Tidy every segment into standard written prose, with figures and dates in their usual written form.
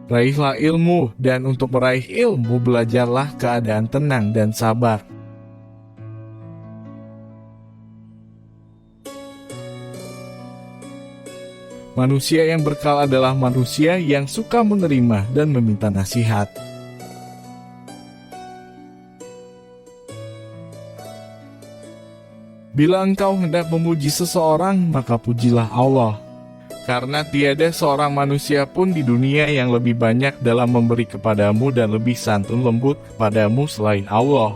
Raihlah ilmu, dan untuk meraih ilmu belajarlah keadaan tenang dan sabar. Manusia yang berkal adalah manusia yang suka menerima dan meminta nasihat. Bila engkau hendak memuji seseorang, maka pujilah Allah. Karena tiada seorang manusia pun di dunia yang lebih banyak dalam memberi kepadamu dan lebih santun lembut kepadamu selain Allah.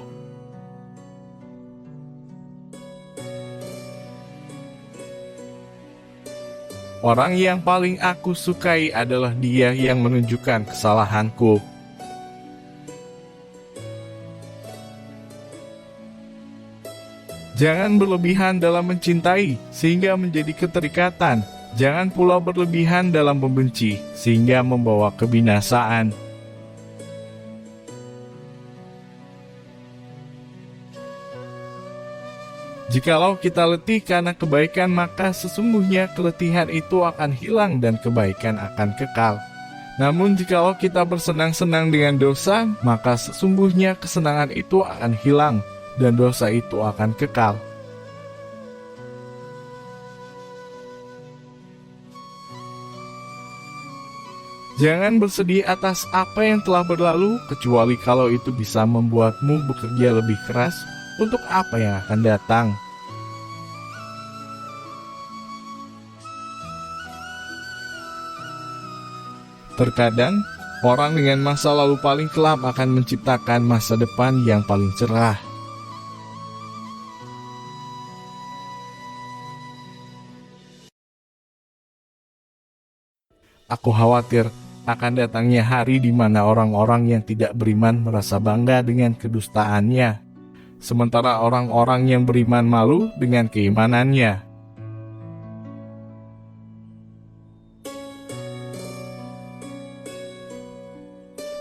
Orang yang paling aku sukai adalah dia yang menunjukkan kesalahanku. Jangan berlebihan dalam mencintai, sehingga menjadi keterikatan. Jangan pula berlebihan dalam membenci, sehingga membawa kebinasaan. Jikalau kita letih karena kebaikan, maka sesungguhnya keletihan itu akan hilang dan kebaikan akan kekal. Namun jikalau kita bersenang-senang dengan dosa, maka sesungguhnya kesenangan itu akan hilang dan dosa itu akan kekal. Jangan bersedih atas apa yang telah berlalu, kecuali kalau itu bisa membuatmu bekerja lebih keras untuk apa yang akan datang. Terkadang, orang dengan masa lalu paling kelam akan menciptakan masa depan yang paling cerah. Aku khawatir akan datangnya hari di mana orang-orang yang tidak beriman merasa bangga dengan kedustaannya, sementara orang-orang yang beriman malu dengan keimanannya.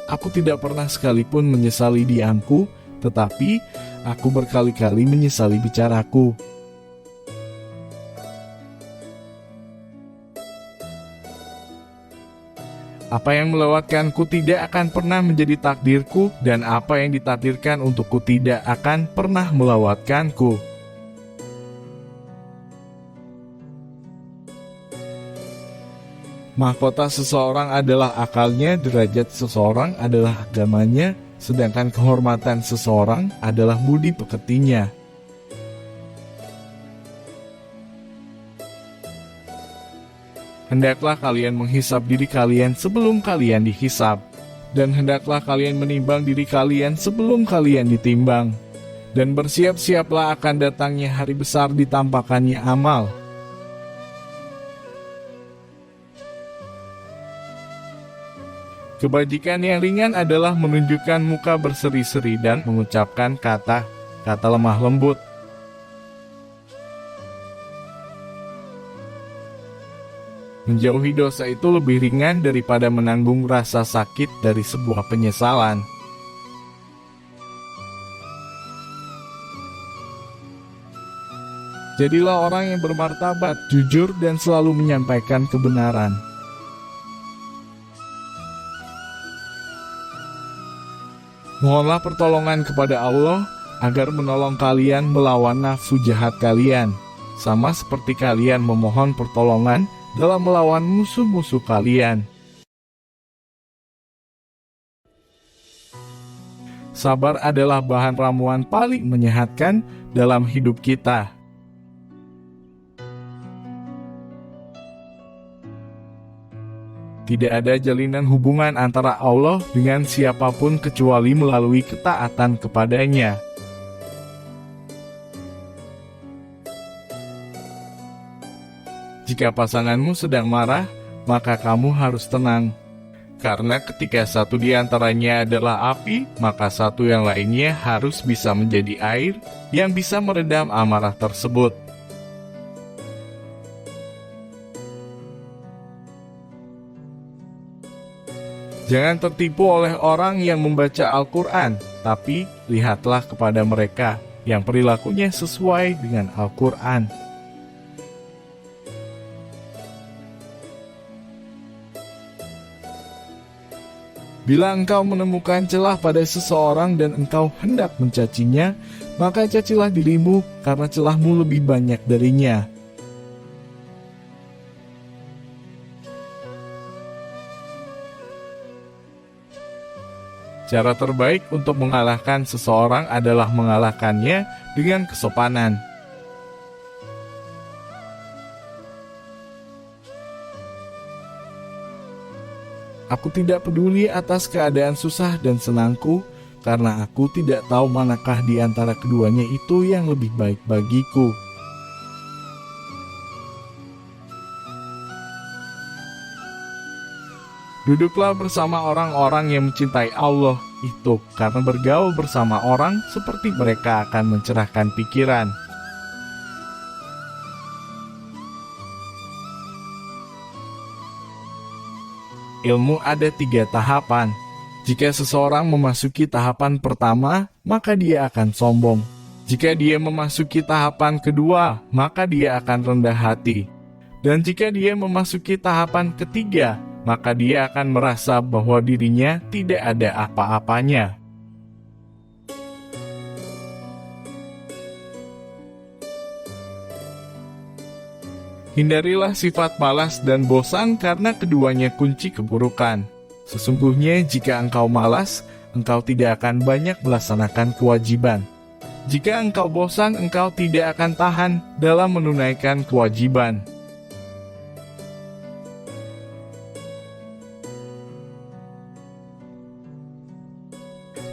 Aku tidak pernah sekalipun menyesali diamku, tetapi aku berkali-kali menyesali bicaraku. Apa yang melewatkanku tidak akan pernah menjadi takdirku, dan apa yang ditakdirkan untukku tidak akan pernah melewatkanku. Mahkota seseorang adalah akalnya, derajat seseorang adalah agamanya, sedangkan kehormatan seseorang adalah budi pekertinya. Hendaklah kalian menghisap diri kalian sebelum kalian dihisap, dan hendaklah kalian menimbang diri kalian sebelum kalian ditimbang. Dan bersiap-siaplah akan datangnya hari besar ditampakkannya amal. Kebajikan yang ringan adalah menunjukkan muka berseri-seri dan mengucapkan kata lemah lembut. Menjauhi dosa itu lebih ringan daripada menanggung rasa sakit dari sebuah penyesalan. Jadilah orang yang bermartabat, jujur, dan selalu menyampaikan kebenaran. Mohonlah pertolongan kepada Allah agar menolong kalian melawan nafsu jahat kalian, sama seperti kalian memohon pertolongan dalam melawan musuh-musuh kalian. Sabar adalah bahan ramuan paling menyehatkan dalam hidup kita. Tidak ada jalinan hubungan antara Allah dengan siapapun kecuali melalui ketaatan kepadanya. Jika pasanganmu sedang marah, maka kamu harus tenang. Karena ketika satu di antaranya adalah api, maka satu yang lainnya harus bisa menjadi air yang bisa meredam amarah tersebut. Jangan tertipu oleh orang yang membaca Al-Quran, tapi lihatlah kepada mereka yang perilakunya sesuai dengan Al-Quran. Bila engkau menemukan celah pada seseorang dan engkau hendak mencacinya, maka cacilah dirimu, karena celahmu lebih banyak darinya. Cara terbaik untuk mengalahkan seseorang adalah mengalahkannya dengan kesopanan. Aku tidak peduli atas keadaan susah dan senangku, karena aku tidak tahu manakah di antara keduanya itu yang lebih baik bagiku. Duduklah bersama orang-orang yang mencintai Allah itu, karena bergaul bersama orang seperti mereka akan mencerahkan pikiran. Ilmu ada 3 tahapan. Jika seseorang memasuki tahapan pertama, maka dia akan sombong. Jika dia memasuki tahapan kedua, maka dia akan rendah hati. Dan jika dia memasuki tahapan ketiga, maka dia akan merasa bahwa dirinya tidak ada apa-apanya. Hindarilah sifat malas dan bosan, karena keduanya kunci keburukan. Sesungguhnya jika engkau malas, engkau tidak akan banyak melaksanakan kewajiban. Jika engkau bosan, engkau tidak akan tahan dalam menunaikan kewajiban.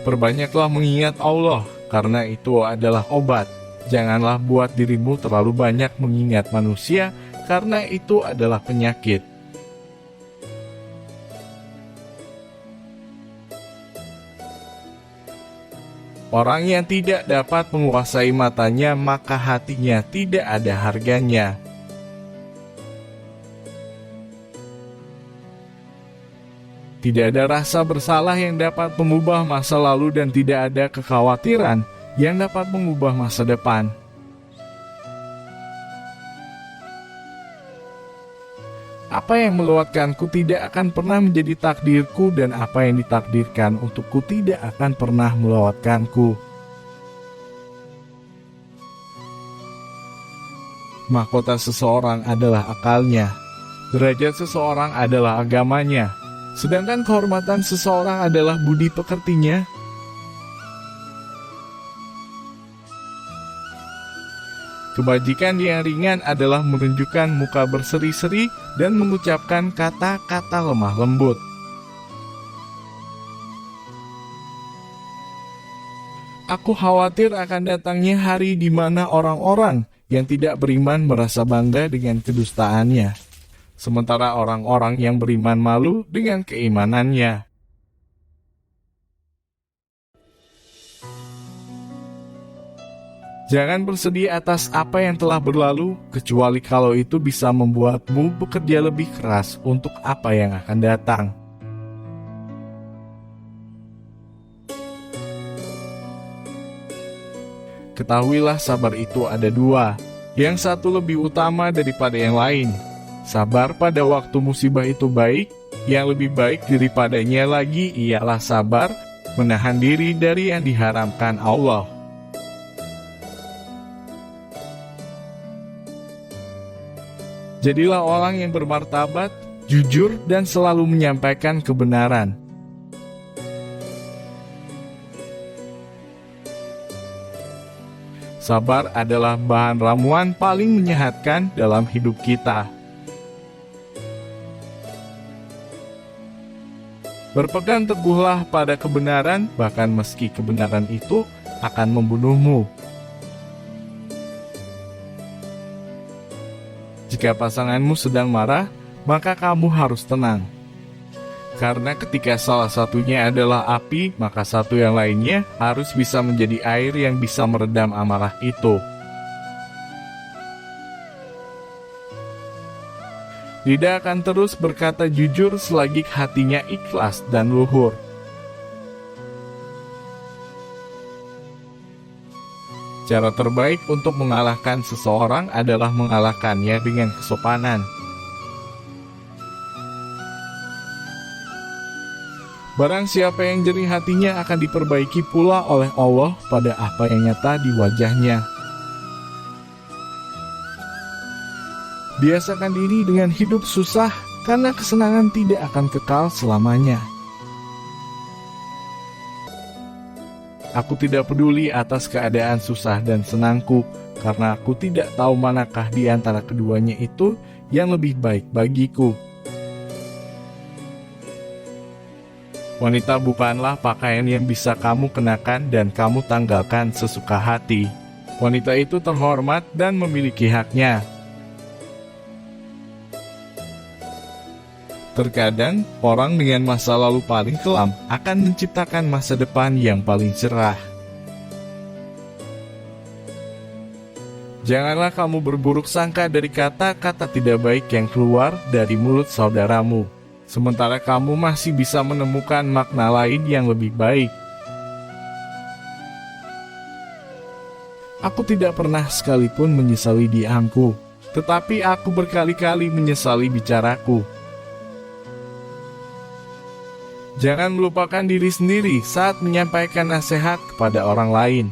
Perbanyaklah mengingat Allah, karena itu adalah obat. Janganlah buat dirimu terlalu banyak mengingat manusia, karena itu adalah penyakit. Orang yang tidak dapat menguasai matanya, maka hatinya tidak ada harganya. Tidak ada rasa bersalah yang dapat mengubah masa lalu, dan tidak ada kekhawatiran yang dapat mengubah masa depan. Apa yang melewatkanku tidak akan pernah menjadi takdirku, dan apa yang ditakdirkan untukku tidak akan pernah melewatkanku. Mahkota seseorang adalah akalnya, derajat seseorang adalah agamanya, sedangkan kehormatan seseorang adalah budi pekertinya. Kebajikan yang ringan adalah menunjukkan muka berseri-seri dan mengucapkan kata-kata lemah lembut. Aku khawatir akan datangnya hari di mana orang-orang yang tidak beriman merasa bangga dengan kedustaannya, sementara orang-orang yang beriman malu dengan keimanannya. Jangan bersedih atas apa yang telah berlalu, kecuali kalau itu bisa membuatmu bekerja lebih keras untuk apa yang akan datang. Ketahuilah sabar itu ada 2, yang satu lebih utama daripada yang lain. Sabar pada waktu musibah itu baik, yang lebih baik daripadanya lagi ialah sabar menahan diri dari yang diharamkan Allah. Jadilah orang yang bermartabat, jujur, dan selalu menyampaikan kebenaran. Sabar adalah bahan ramuan paling menyehatkan dalam hidup kita. Berpegang teguhlah pada kebenaran, bahkan meski kebenaran itu akan membunuhmu. Jika pasanganmu sedang marah, maka kamu harus tenang. Karena ketika salah satunya adalah api, maka satu yang lainnya harus bisa menjadi air yang bisa meredam amarah itu. Lidah akan terus berkata jujur selagi hatinya ikhlas dan luhur. Cara terbaik untuk mengalahkan seseorang adalah mengalahkannya dengan kesopanan. Barang siapa yang jernih hatinya akan diperbaiki pula oleh Allah pada apa yang nyata di wajahnya. Biasakan diri dengan hidup susah, karena kesenangan tidak akan kekal selamanya. Aku tidak peduli atas keadaan susah dan senangku, karena aku tidak tahu manakah di antara keduanya itu yang lebih baik bagiku. Wanita bukanlah pakaian yang bisa kamu kenakan dan kamu tanggalkan sesuka hati. Wanita itu terhormat dan memiliki haknya. Terkadang, orang dengan masa lalu paling kelam akan menciptakan masa depan yang paling cerah. Janganlah kamu berburuk sangka dari kata-kata tidak baik yang keluar dari mulut saudaramu, sementara kamu masih bisa menemukan makna lain yang lebih baik. Aku tidak pernah sekalipun menyesali diamku, tetapi aku berkali-kali menyesali bicaraku. Jangan melupakan diri sendiri saat menyampaikan nasihat kepada orang lain.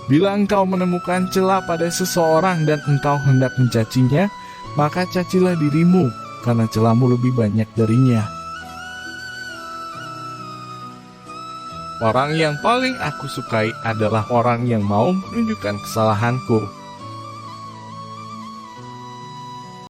Bila engkau menemukan celah pada seseorang dan engkau hendak mencacinya, maka cacilah dirimu, karena celahmu lebih banyak darinya. Orang yang paling aku sukai adalah orang yang mau menunjukkan kesalahanku.